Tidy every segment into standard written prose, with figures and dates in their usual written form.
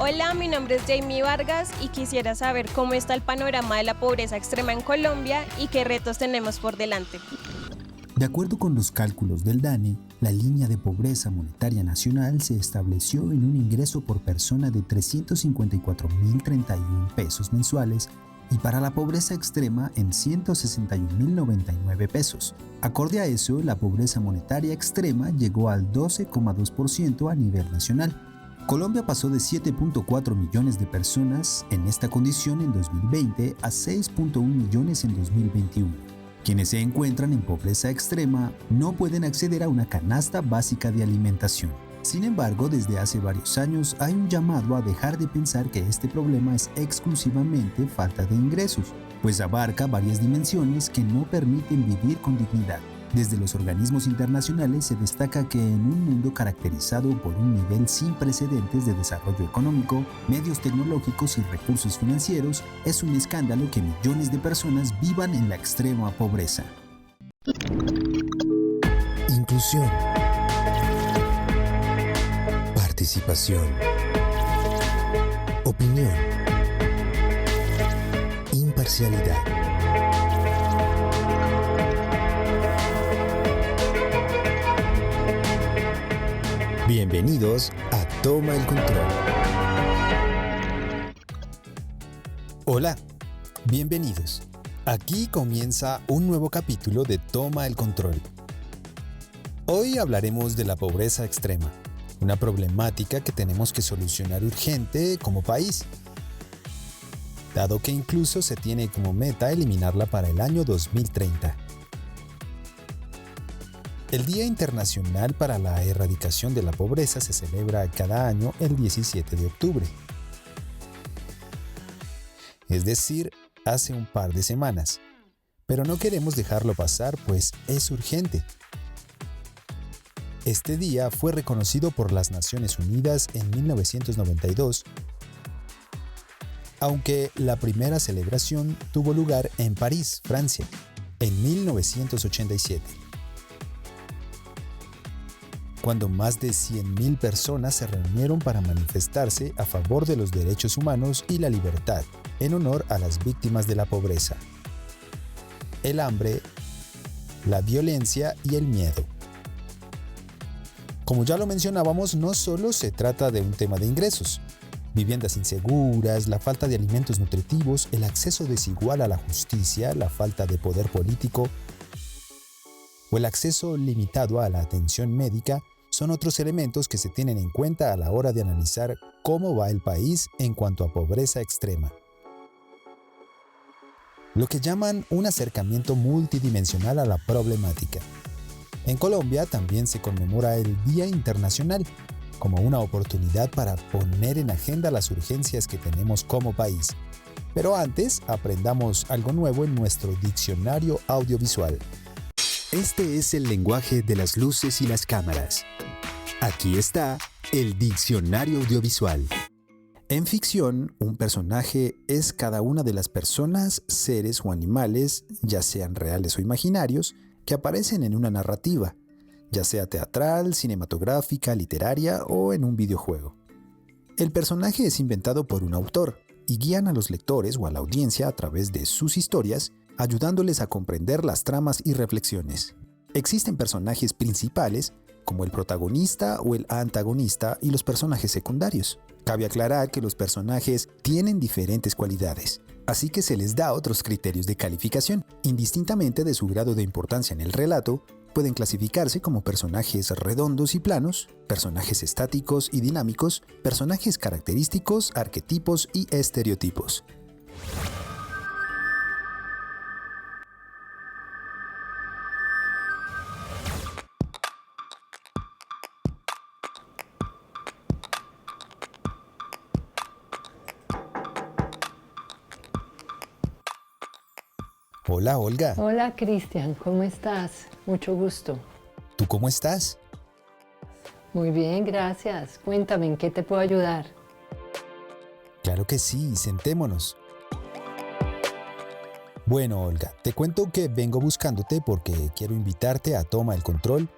Hola, mi nombre es Jamie Vargas y quisiera saber cómo está el panorama de la pobreza extrema en Colombia y qué retos tenemos por delante. De acuerdo con los cálculos del DANE, la línea de pobreza monetaria nacional se estableció en un ingreso por persona de 354.031 pesos mensuales y para la pobreza extrema en 161.099 pesos. Acorde a eso, la pobreza monetaria extrema llegó al 12,2% a nivel nacional. Colombia pasó de 7.4 millones de personas en esta condición en 2020 a 6.1 millones en 2021. Quienes se encuentran en pobreza extrema no pueden acceder a una canasta básica de alimentación. Sin embargo, desde hace varios años hay un llamado a dejar de pensar que este problema es exclusivamente falta de ingresos, pues abarca varias dimensiones que no permiten vivir con dignidad. Desde los organismos internacionales se destaca que en un mundo caracterizado por un nivel sin precedentes de desarrollo económico, medios tecnológicos y recursos financieros, es un escándalo que millones de personas vivan en la extrema pobreza. Inclusión. Participación. Opinión. Imparcialidad. Bienvenidos a Toma el Control. Hola, bienvenidos. Aquí comienza un nuevo capítulo de Toma el Control. Hoy hablaremos de la pobreza extrema, una problemática que tenemos que solucionar urgente como país, dado que incluso se tiene como meta eliminarla para el año 2030. El Día Internacional para la Erradicación de la Pobreza se celebra cada año el 17 de octubre. Es decir, hace un par de semanas. Pero no queremos dejarlo pasar, pues es urgente. Este día fue reconocido por las Naciones Unidas en 1992, aunque la primera celebración tuvo lugar en París, Francia, en 1987. Cuando más de 100.000 personas se reunieron para manifestarse a favor de los derechos humanos y la libertad, en honor a las víctimas de la pobreza, el hambre, la violencia y el miedo. Como ya lo mencionábamos, no solo se trata de un tema de ingresos. Viviendas inseguras, la falta de alimentos nutritivos, el acceso desigual a la justicia, la falta de poder político o el acceso limitado a la atención médica son otros elementos que se tienen en cuenta a la hora de analizar cómo va el país en cuanto a pobreza extrema. Lo que llaman un acercamiento multidimensional a la problemática. En Colombia también se conmemora el Día Internacional como una oportunidad para poner en agenda las urgencias que tenemos como país. Pero antes, aprendamos algo nuevo en nuestro diccionario audiovisual. Este es el lenguaje de las luces y las cámaras. Aquí está el diccionario audiovisual. En ficción, un personaje es cada una de las personas, seres o animales, ya sean reales o imaginarios, que aparecen en una narrativa, ya sea teatral, cinematográfica, literaria o en un videojuego. El personaje es inventado por un autor y guían a los lectores o a la audiencia a través de sus historias, ayudándoles a comprender las tramas y reflexiones. Existen personajes principales, como el protagonista o el antagonista, y los personajes secundarios. Cabe aclarar que los personajes tienen diferentes cualidades, así que se les da otros criterios de calificación. Indistintamente de su grado de importancia en el relato, pueden clasificarse como personajes redondos y planos, personajes estáticos y dinámicos, personajes característicos, arquetipos y estereotipos. Hola, Olga. Hola, Cristian, ¿cómo estás? Mucho gusto. ¿Tú cómo estás? Muy bien, gracias. Cuéntame, ¿en qué te puedo ayudar? Claro que sí, sentémonos. Bueno, Olga, te cuento que vengo buscándote porque quiero invitarte a Toma el Control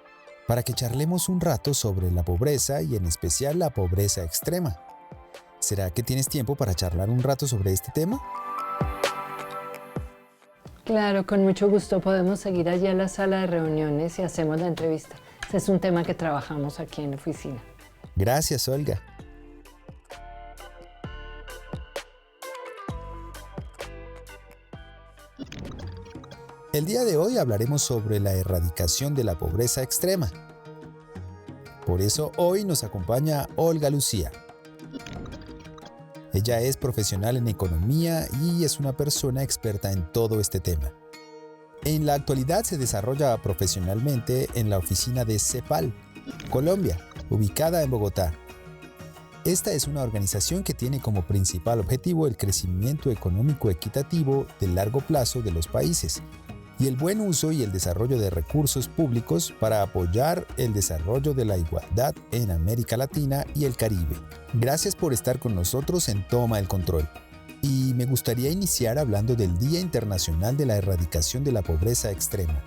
para que charlemos un rato sobre la pobreza y en especial la pobreza extrema. ¿Será que tienes tiempo para charlar un rato sobre este tema? Claro, con mucho gusto podemos seguir allí a la sala de reuniones y hacemos la entrevista. Ese es un tema que trabajamos aquí en la oficina. Gracias, Olga. El día de hoy hablaremos sobre la erradicación de la pobreza extrema. Por eso hoy nos acompaña Olga Lucía. Ella es profesional en economía y es una persona experta en todo este tema. En la actualidad se desarrolla profesionalmente en la oficina de CEPAL, Colombia, ubicada en Bogotá. Esta es una organización que tiene como principal objetivo el crecimiento económico equitativo de largo plazo de los países y el buen uso y el desarrollo de recursos públicos para apoyar el desarrollo de la igualdad en América Latina y el Caribe. Gracias por estar con nosotros en Toma el Control. Y me gustaría iniciar hablando del Día Internacional de la Erradicación de la Pobreza Extrema.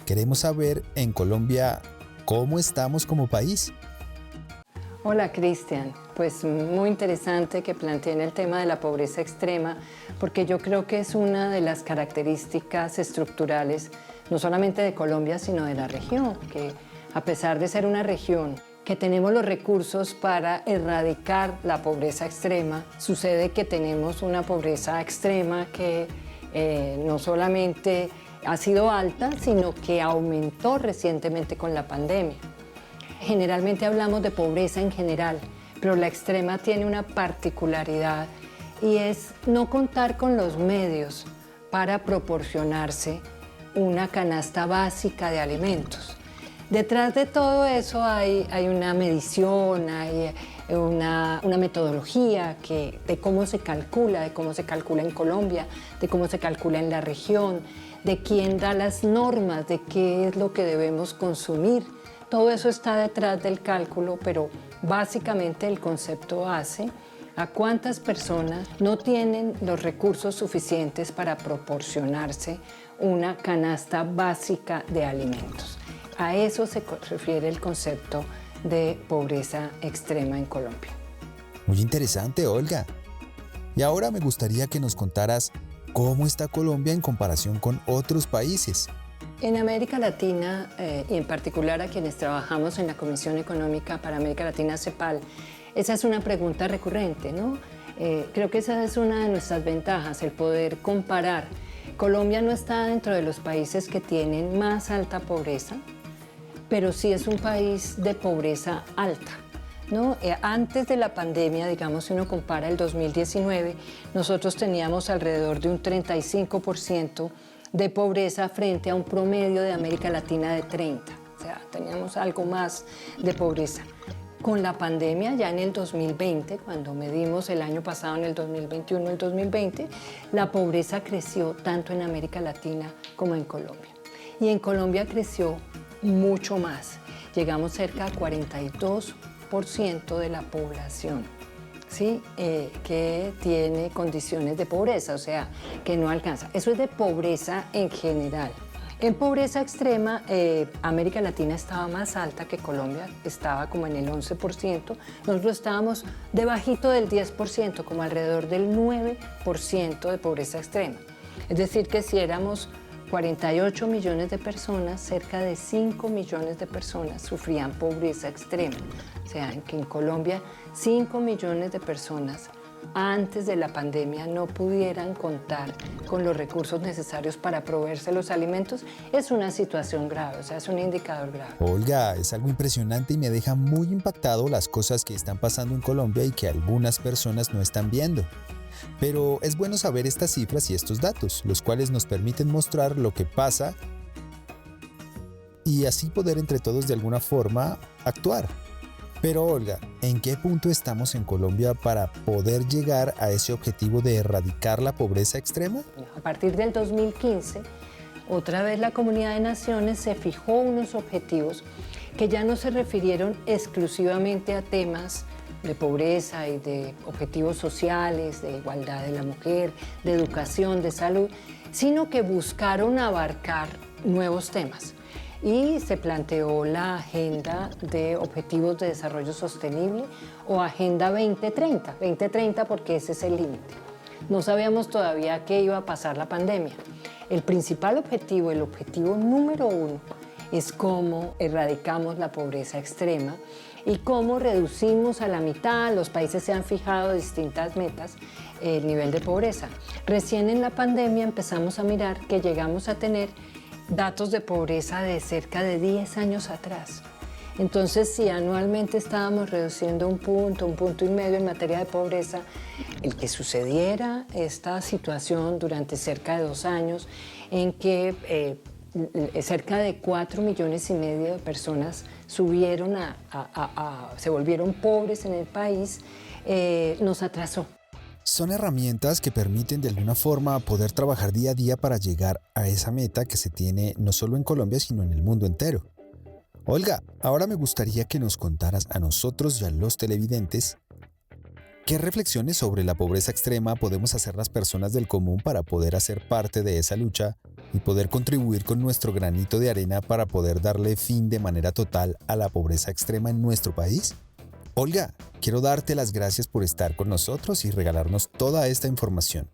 Queremos saber, en Colombia, ¿cómo estamos como país? Hola, Cristian. Pues muy interesante que planteen el tema de la pobreza extrema, porque yo creo que es una de las características estructurales, no solamente de Colombia, sino de la región, que a pesar de ser una región que tenemos los recursos para erradicar la pobreza extrema, sucede que tenemos una pobreza extrema que no solamente ha sido alta, sino que aumentó recientemente con la pandemia. Generalmente hablamos de pobreza en general, pero la extrema tiene una particularidad y es no contar con los medios para proporcionarse una canasta básica de alimentos. Detrás de todo eso hay una medición, hay una metodología de cómo se calcula en Colombia, de cómo se calcula en la región, de quién da las normas, de qué es lo que debemos consumir. Todo eso está detrás del cálculo, pero básicamente el concepto hace a cuántas personas no tienen los recursos suficientes para proporcionarse una canasta básica de alimentos. A eso se refiere el concepto de pobreza extrema en Colombia. Muy interesante, Olga. Y ahora me gustaría que nos contaras cómo está Colombia en comparación con otros países. En América Latina, y en particular a quienes trabajamos en la Comisión Económica para América Latina, CEPAL, esa es una pregunta recurrente, ¿no? Creo que esa es una de nuestras ventajas, el poder comparar. Colombia no está dentro de los países que tienen más alta pobreza, pero sí es un país de pobreza alta, ¿no? Antes de la pandemia, digamos, si uno compara el 2019, nosotros teníamos alrededor de un 35% de pobreza frente a un promedio de América Latina de 30%. O sea, teníamos algo más de pobreza. Con la pandemia, ya en el 2020, cuando medimos el año pasado, en el 2021 y el 2020, la pobreza creció tanto en América Latina como en Colombia. Y en Colombia creció mucho más. Llegamos cerca al 42% de la población, ¿sí? Que tiene condiciones de pobreza, o sea, que no alcanza. Eso es de pobreza en general. En pobreza extrema, América Latina estaba más alta que Colombia, estaba como en el 11%. Nosotros estábamos debajito del 10%, como alrededor del 9% de pobreza extrema. Es decir, que si éramos 48 millones de personas, cerca de 5 millones de personas sufrían pobreza extrema. O sea, que en Colombia 5 millones de personas antes de la pandemia no pudieran contar con los recursos necesarios para proveerse los alimentos, es una situación grave, o sea, es un indicador grave. Olga, es algo impresionante y me deja muy impactado las cosas que están pasando en Colombia y que algunas personas no están viendo. Pero es bueno saber estas cifras y estos datos, los cuales nos permiten mostrar lo que pasa y así poder entre todos de alguna forma actuar. Pero Olga, ¿en qué punto estamos en Colombia para poder llegar a ese objetivo de erradicar la pobreza extrema? A partir del 2015, otra vez la Comunidad de Naciones se fijó unos objetivos que ya no se refirieron exclusivamente a temas de pobreza y de objetivos sociales, de igualdad de la mujer, de educación, de salud, sino que buscaron abarcar nuevos temas. y se planteó la Agenda de Objetivos de Desarrollo Sostenible o Agenda 2030 porque ese es el límite. No sabíamos todavía qué iba a pasar la pandemia. El principal objetivo, el objetivo número 1, es cómo erradicamos la pobreza extrema y cómo reducimos a la mitad, los países se han fijado distintas metas, el nivel de pobreza. Recién en la pandemia empezamos a mirar que llegamos a tener datos de pobreza de cerca de 10 años atrás. Entonces, si anualmente estábamos reduciendo un punto y medio en materia de pobreza, el que sucediera esta situación durante cerca de 2 años en que cerca de 4,5 millones de personas se volvieron pobres en el país, nos atrasó. Son herramientas que permiten de alguna forma poder trabajar día a día para llegar a esa meta que se tiene no solo en Colombia, sino en el mundo entero. Olga, ahora me gustaría que nos contaras a nosotros y a los televidentes qué reflexiones sobre la pobreza extrema podemos hacer las personas del común para poder hacer parte de esa lucha y poder contribuir con nuestro granito de arena para poder darle fin de manera total a la pobreza extrema en nuestro país. Olga, quiero darte las gracias por estar con nosotros y regalarnos toda esta información.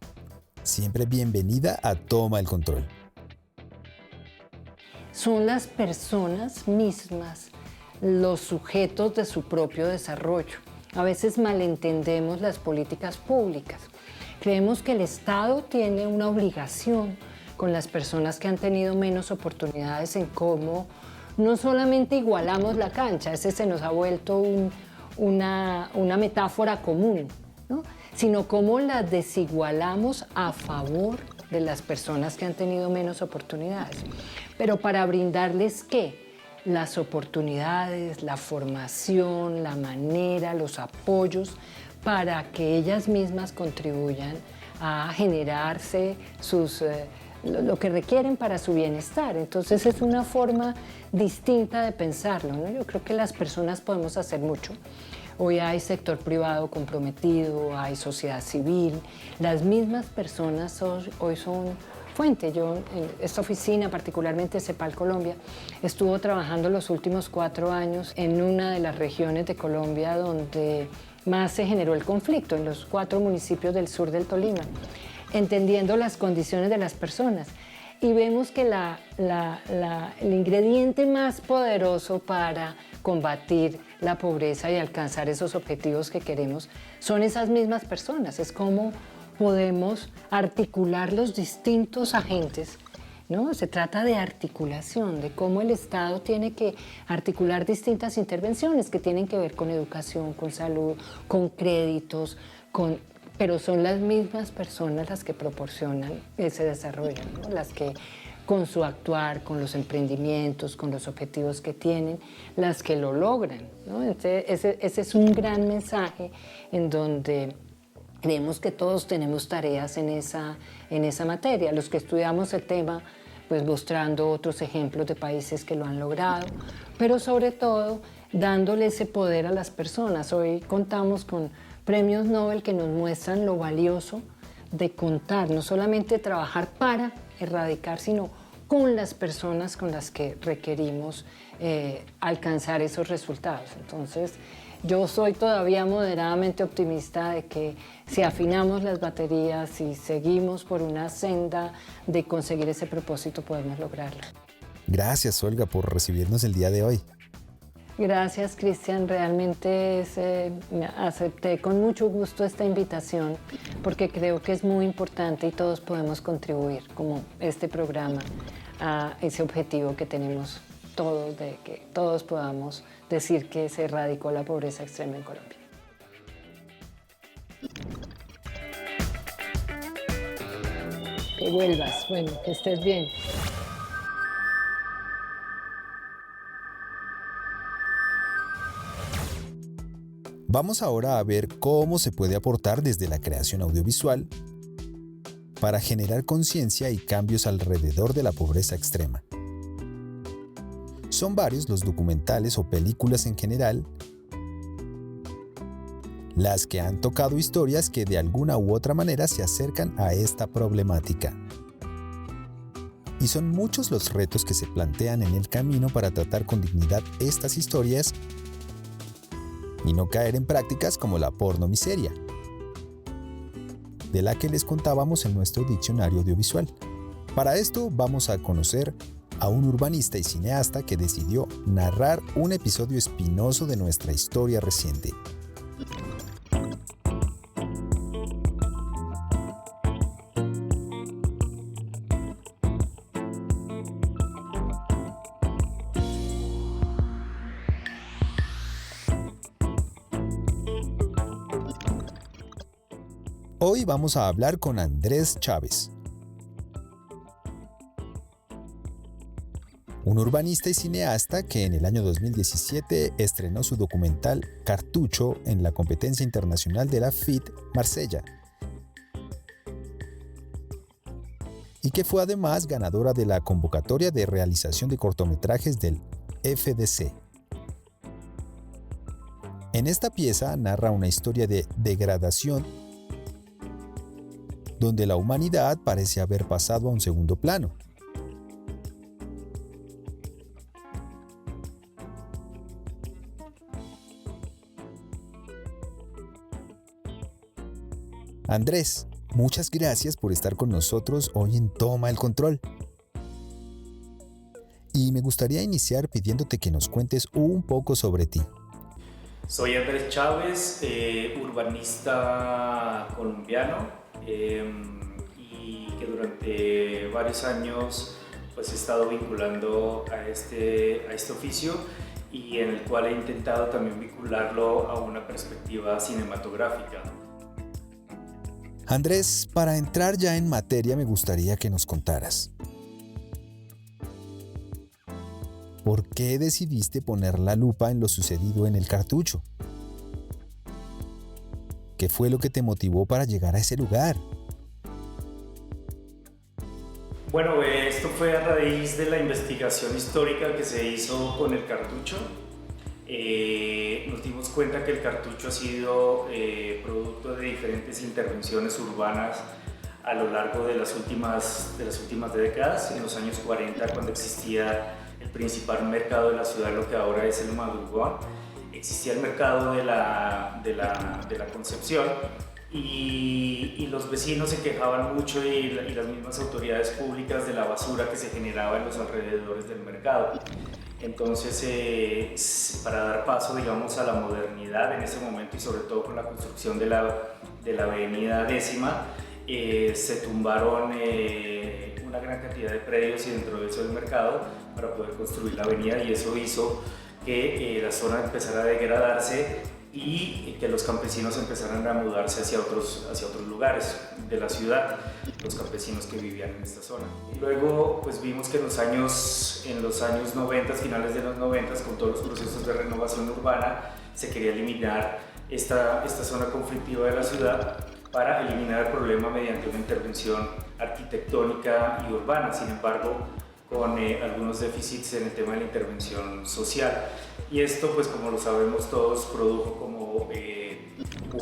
Siempre bienvenida a Toma el Control. Son las personas mismas los sujetos de su propio desarrollo. A veces malentendemos las políticas públicas. Creemos que el Estado tiene una obligación con las personas que han tenido menos oportunidades en cómo no solamente igualamos la cancha, ese se nos ha vuelto una metáfora común, ¿no? Sino cómo la desigualamos a favor de las personas que han tenido menos oportunidades. Pero para brindarles, ¿qué? Las oportunidades, la formación, la manera, los apoyos para que ellas mismas contribuyan a generarse lo que requieren para su bienestar. Entonces es una forma distinta de pensarlo, ¿no? Yo creo que las personas podemos hacer mucho. Hoy hay sector privado comprometido, hay sociedad civil. Las mismas personas hoy son fuente. Yo, en esta oficina, particularmente CEPAL Colombia, estuvo trabajando los últimos 4 años en una de las regiones de Colombia donde más se generó el conflicto, en los 4 municipios del sur del Tolima, entendiendo las condiciones de las personas. Y vemos que el ingrediente más poderoso para combatir la pobreza y alcanzar esos objetivos que queremos son esas mismas personas. Es cómo podemos articular los distintos agentes, ¿no? Se trata de articulación, de cómo el Estado tiene que articular distintas intervenciones que tienen que ver con educación, con salud, con créditos, pero son las mismas personas las que proporcionan ese desarrollo, ¿no? Las que con su actuar, con los emprendimientos, con los objetivos que tienen, las que lo logran, ¿no? Ese es un gran mensaje en donde creemos que todos tenemos tareas en esa materia. Los que estudiamos el tema, pues mostrando otros ejemplos de países que lo han logrado, pero sobre todo dándole ese poder a las personas. Hoy contamos con premios Nobel que nos muestran lo valioso de contar, no solamente trabajar para erradicar, sino con las personas con las que requerimos alcanzar esos resultados. Entonces, yo soy todavía moderadamente optimista de que si afinamos las baterías y seguimos por una senda de conseguir ese propósito, podemos lograrlo. Gracias, Olga, por recibirnos el día de hoy. Gracias, Cristian. Realmente acepté con mucho gusto esta invitación porque creo que es muy importante y todos podemos contribuir, como este programa, a ese objetivo que tenemos todos, de que todos podamos decir que se erradicó la pobreza extrema en Colombia. Que vuelvas, bueno, que estés bien. Vamos ahora a ver cómo se puede aportar desde la creación audiovisual para generar conciencia y cambios alrededor de la pobreza extrema. Son varios los documentales o películas en general las que han tocado historias que de alguna u otra manera se acercan a esta problemática. Y son muchos los retos que se plantean en el camino para tratar con dignidad estas historias y no caer en prácticas como la pornomiseria, de la que les contábamos en nuestro diccionario audiovisual. Para esto vamos a conocer a un urbanista y cineasta que decidió narrar un episodio espinoso de nuestra historia reciente. Hoy vamos a hablar con Andrés Chávez, un urbanista y cineasta que en el año 2017 estrenó su documental Cartucho en la competencia internacional de la FIT Marsella, y que fue además ganadora de la convocatoria de realización de cortometrajes del FDC. En esta pieza narra una historia de degradación donde la humanidad parece haber pasado a un segundo plano. Andrés, muchas gracias por estar con nosotros hoy en Toma el Control. Y me gustaría iniciar pidiéndote que nos cuentes un poco sobre ti. Soy Andrés Chávez, urbanista colombiano, y que durante varios años pues he estado vinculando a este oficio y en el cual he intentado también vincularlo a una perspectiva cinematográfica. Andrés, para entrar ya en materia me gustaría que nos contaras. ¿Por qué decidiste poner la lupa en lo sucedido en el Cartucho? ¿Qué fue lo que te motivó para llegar a ese lugar? Bueno, esto fue a raíz de la investigación histórica que se hizo con el Cartucho. Nos dimos cuenta que el Cartucho ha sido producto de diferentes intervenciones urbanas a lo largo de las últimas décadas. En los años 40, cuando existía el principal mercado de la ciudad, lo que ahora es el Madrugón, existía el mercado de la Concepción y los vecinos se quejaban mucho y las mismas autoridades públicas de la basura que se generaba en los alrededores del mercado. Entonces, para dar paso, digamos, a la modernidad en ese momento y sobre todo con la construcción de la avenida Décima, se tumbaron una gran cantidad de predios y dentro de eso el mercado para poder construir la avenida, y eso hizo que la zona empezara a degradarse y que los campesinos empezaran a mudarse hacia otros lugares de la ciudad, los campesinos que vivían en esta zona. Y luego pues vimos que en los años 90, finales de los 90, con todos los procesos de renovación urbana, se quería eliminar esta zona conflictiva de la ciudad para eliminar el problema mediante una intervención arquitectónica y urbana. Sin embargo, con algunos déficits en el tema de la intervención social. Y esto, pues como lo sabemos todos, produjo como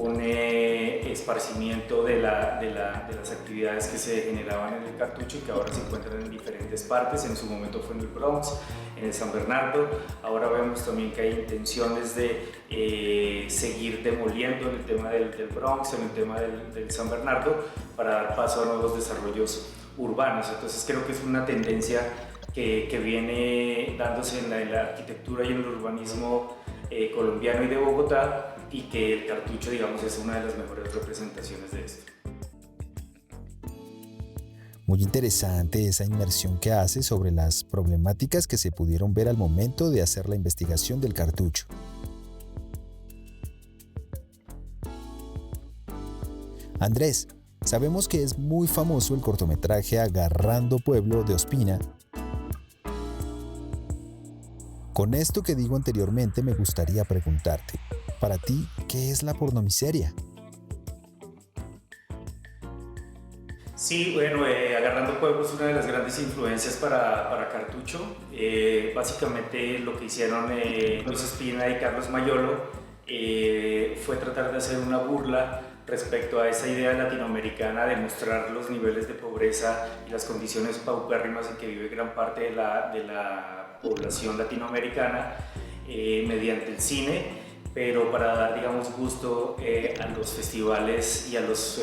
un esparcimiento de las actividades que se generaban en el Cartucho y que ahora se encuentran en diferentes partes. En su momento fue en el Bronx, en el San Bernardo. Ahora vemos también que hay intenciones de seguir demoliendo en el tema del Bronx, en el tema del San Bernardo, para dar paso a nuevos desarrollos urbanos. Entonces creo que es una tendencia que viene dándose en la arquitectura y en el urbanismo colombiano y de Bogotá, y que el Cartucho, digamos, es una de las mejores representaciones de esto. Muy interesante esa inmersión que hace sobre las problemáticas que se pudieron ver al momento de hacer la investigación del Cartucho. Andrés, sabemos que es muy famoso el cortometraje Agarrando Pueblo de Ospina. Con esto que digo anteriormente, me gustaría preguntarte, para ti, ¿qué es la pornomiseria? Sí, bueno, Agarrando Pueblo es una de las grandes influencias para Cartucho. Básicamente lo que hicieron Luis Ospina y Carlos Mayolo fue tratar de hacer una burla respecto a esa idea latinoamericana de mostrar los niveles de pobreza y las condiciones paupérrimas en que vive gran parte de la población latinoamericana mediante el cine, pero para dar, digamos, gusto a los festivales y a los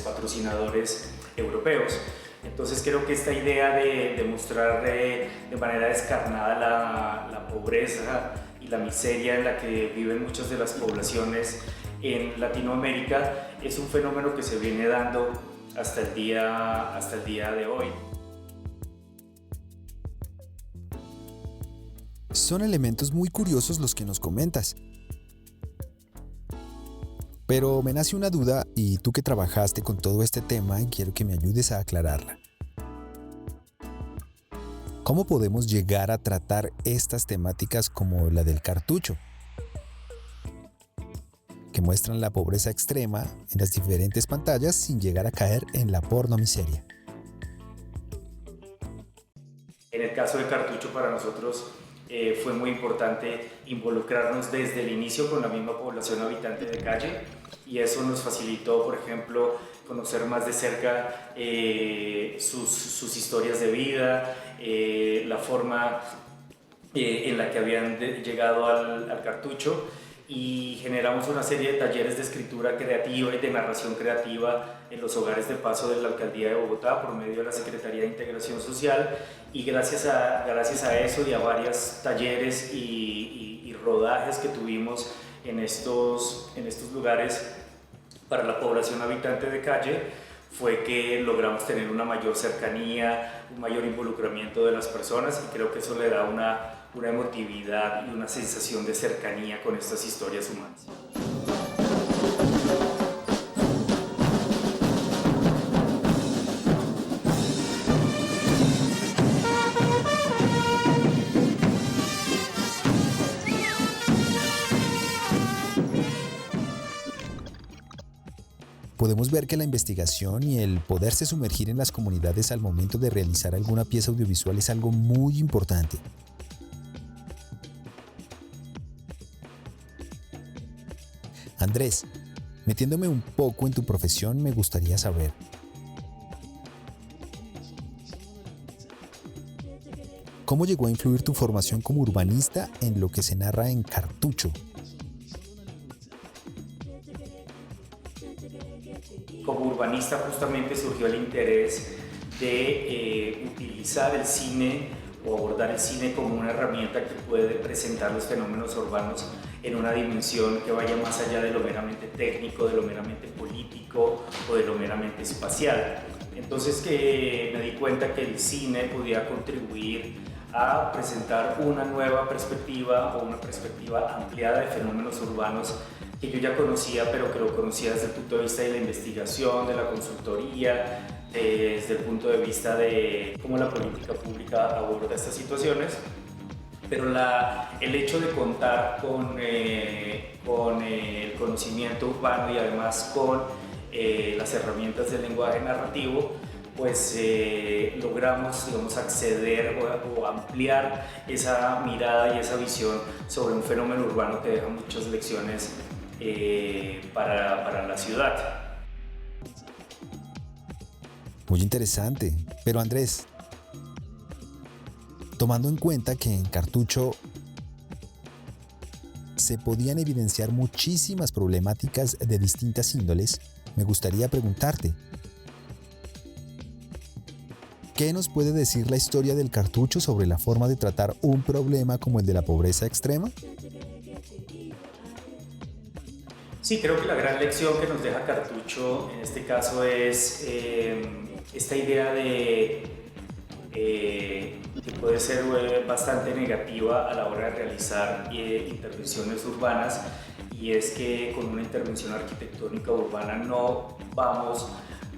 patrocinadores europeos. Entonces creo que esta idea de mostrar de manera descarnada la pobreza y la miseria en la que viven muchas de las poblaciones en Latinoamérica es un fenómeno que se viene dando hasta el día de hoy. Son elementos muy curiosos los que nos comentas. Pero me nace una duda y tú que trabajaste con todo este tema, quiero que me ayudes a aclararla. ¿Cómo podemos llegar a tratar estas temáticas como la del cartucho, que muestran la pobreza extrema en las diferentes pantallas sin llegar a caer en la pornomiseria? En el caso de Cartucho, para nosotros fue muy importante involucrarnos desde el inicio con la misma población habitante de calle, y eso nos facilitó, por ejemplo, conocer más de cerca sus historias de vida, la forma en la que habían llegado al cartucho, y generamos una serie de talleres de escritura creativa y de narración creativa en los hogares de paso de la Alcaldía de Bogotá por medio de la Secretaría de Integración Social, y gracias a eso y a varios talleres y rodajes que tuvimos en estos lugares para la población habitante de calle, fue que logramos tener una mayor cercanía, un mayor involucramiento de las personas, y creo que eso le da una emotividad y una sensación de cercanía con estas historias humanas. Podemos ver que la investigación y el poderse sumergir en las comunidades al momento de realizar alguna pieza audiovisual es algo muy importante. Andrés, metiéndome un poco en tu profesión, me gustaría saber: ¿cómo llegó a influir tu formación como urbanista en lo que se narra en Cartucho? Como urbanista justamente surgió el interés de utilizar el cine o abordar el cine como una herramienta que puede presentar los fenómenos urbanos en una dimensión que vaya más allá de lo meramente técnico, de lo meramente político o de lo meramente espacial. Entonces que me di cuenta que el cine podía contribuir a presentar una nueva perspectiva o una perspectiva ampliada de fenómenos urbanos que yo ya conocía, pero que lo conocía desde el punto de vista de la investigación, de la consultoría, desde el punto de vista de cómo la política pública aborda estas situaciones. Pero el hecho de contar con el conocimiento urbano y además con las herramientas del lenguaje narrativo, pues logramos, digamos, acceder o ampliar esa mirada y esa visión sobre un fenómeno urbano que deja muchas lecciones para la ciudad. Muy interesante. Pero Andrés, tomando en cuenta que en Cartucho se podían evidenciar muchísimas problemáticas de distintas índoles, me gustaría preguntarte: ¿qué nos puede decir la historia del Cartucho sobre la forma de tratar un problema como el de la pobreza extrema? Sí, creo que la gran lección que nos deja Cartucho en este caso es esta idea que puede ser bastante negativa a la hora de realizar intervenciones urbanas, y es que con una intervención arquitectónica urbana no vamos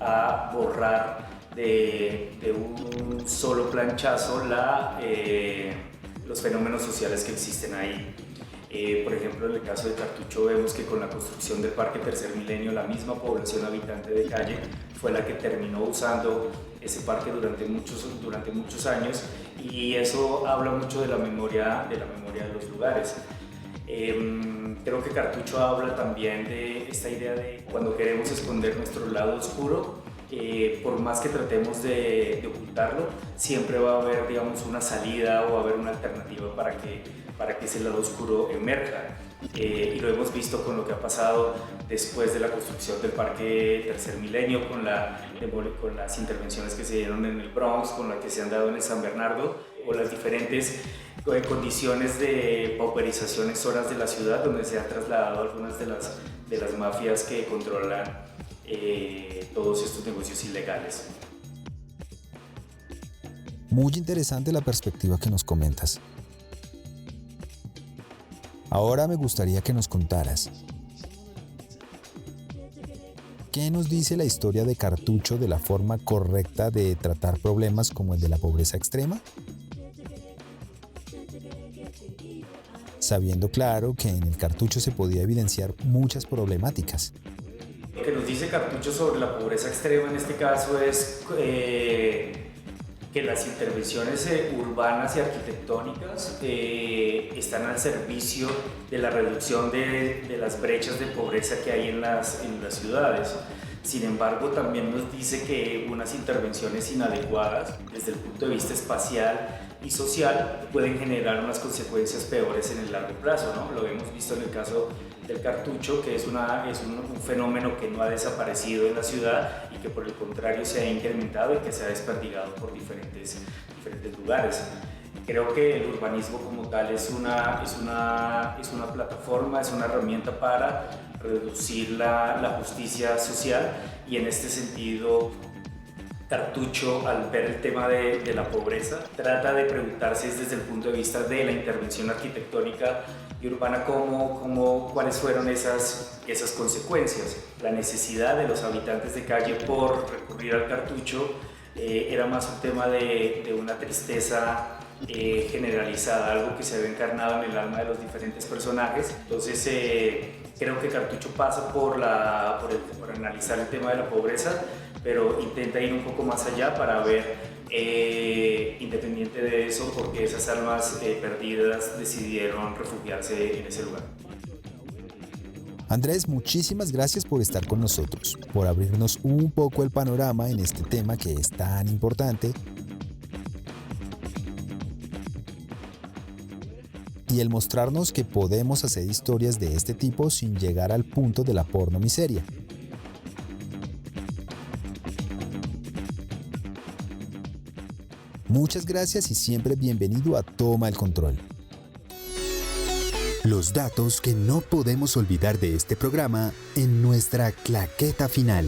a borrar de un solo planchazo los fenómenos sociales que existen ahí. Por ejemplo, en el caso de Cartucho vemos que con la construcción del Parque Tercer Milenio, la misma población habitante de calle fue la que terminó usando ese parque durante muchos años, y eso habla mucho de la memoria de los lugares. Creo que Cartucho habla también de esta idea de cuando queremos esconder nuestro lado oscuro, por más que tratemos de ocultarlo, siempre va a haber, digamos, una salida o va a haber una alternativa para que ese lado oscuro emerja. Y lo hemos visto con lo que ha pasado después de la construcción del Parque Tercer Milenio, con las intervenciones que se dieron en el Bronx, con las que se han dado en el San Bernardo, o las diferentes condiciones de pauperización en zonas de la ciudad donde se han trasladado algunas de las mafias que controlan todos estos negocios ilegales. Muy interesante la perspectiva que nos comentas. Ahora me gustaría que nos contaras, ¿qué nos dice la historia de Cartucho de la forma correcta de tratar problemas como el de la pobreza extrema? Sabiendo claro que en el Cartucho se podía evidenciar muchas problemáticas. Lo que nos dice Cartucho sobre la pobreza extrema en este caso es que las intervenciones urbanas y arquitectónicas están al servicio de la reducción de las brechas de pobreza que hay en las ciudades. Sin embargo, también nos dice que unas intervenciones inadecuadas desde el punto de vista espacial y social pueden generar unas consecuencias peores en el largo plazo, ¿no? Lo hemos visto en el caso del Cartucho, que es un fenómeno que no ha desaparecido en la ciudad y que por el contrario se ha incrementado y que se ha desperdigado por diferentes lugares. Creo que el urbanismo como tal es una plataforma, es una herramienta para reducir la justicia social, y en este sentido Cartucho, al ver el tema de la pobreza, trata de preguntarse desde el punto de vista de la intervención arquitectónica y urbana cuáles fueron esas consecuencias. La necesidad de los habitantes de calle por recurrir al Cartucho era más un tema de una tristeza generalizada, algo que se ve encarnado en el alma de los diferentes personajes. Entonces creo que Cartucho pasa por analizar el tema de la pobreza, pero intenta ir un poco más allá para ver, independiente de eso, por qué esas almas perdidas decidieron refugiarse en ese lugar. Andrés, muchísimas gracias por estar con nosotros, por abrirnos un poco el panorama en este tema que es tan importante y el mostrarnos que podemos hacer historias de este tipo sin llegar al punto de la pornomiseria. Muchas gracias y siempre bienvenido a Toma el Control. Los datos que no podemos olvidar de este programa en nuestra claqueta final.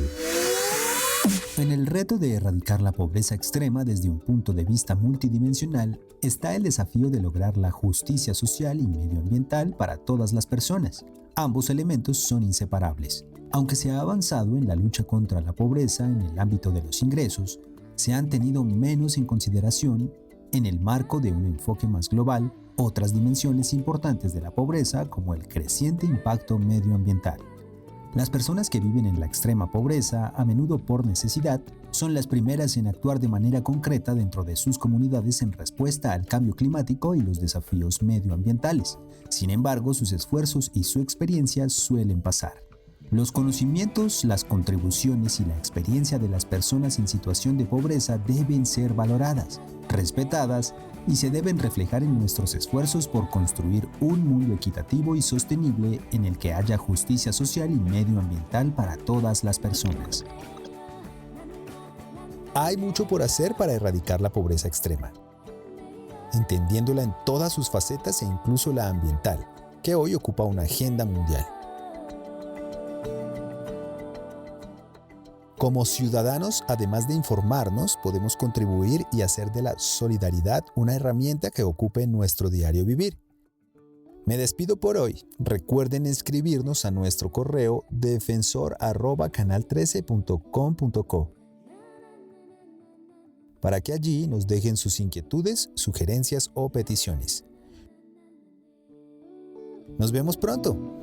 En el reto de erradicar la pobreza extrema desde un punto de vista multidimensional está el desafío de lograr la justicia social y medioambiental para todas las personas. Ambos elementos son inseparables. Aunque se ha avanzado en la lucha contra la pobreza en el ámbito de los ingresos, se han tenido menos en consideración, en el marco de un enfoque más global, otras dimensiones importantes de la pobreza como el creciente impacto medioambiental. Las personas que viven en la extrema pobreza, a menudo por necesidad, son las primeras en actuar de manera concreta dentro de sus comunidades en respuesta al cambio climático y los desafíos medioambientales. Sin embargo, sus esfuerzos y su experiencia suelen pasar. Los conocimientos, las contribuciones y la experiencia de las personas en situación de pobreza deben ser valoradas, respetadas y se deben reflejar en nuestros esfuerzos por construir un mundo equitativo y sostenible en el que haya justicia social y medioambiental para todas las personas. Hay mucho por hacer para erradicar la pobreza extrema, entendiéndola en todas sus facetas e incluso la ambiental, que hoy ocupa una agenda mundial. Como ciudadanos, además de informarnos, podemos contribuir y hacer de la solidaridad una herramienta que ocupe nuestro diario vivir. Me despido por hoy. Recuerden escribirnos a nuestro correo defensor@canal13.com.co para que allí nos dejen sus inquietudes, sugerencias o peticiones. Nos vemos pronto.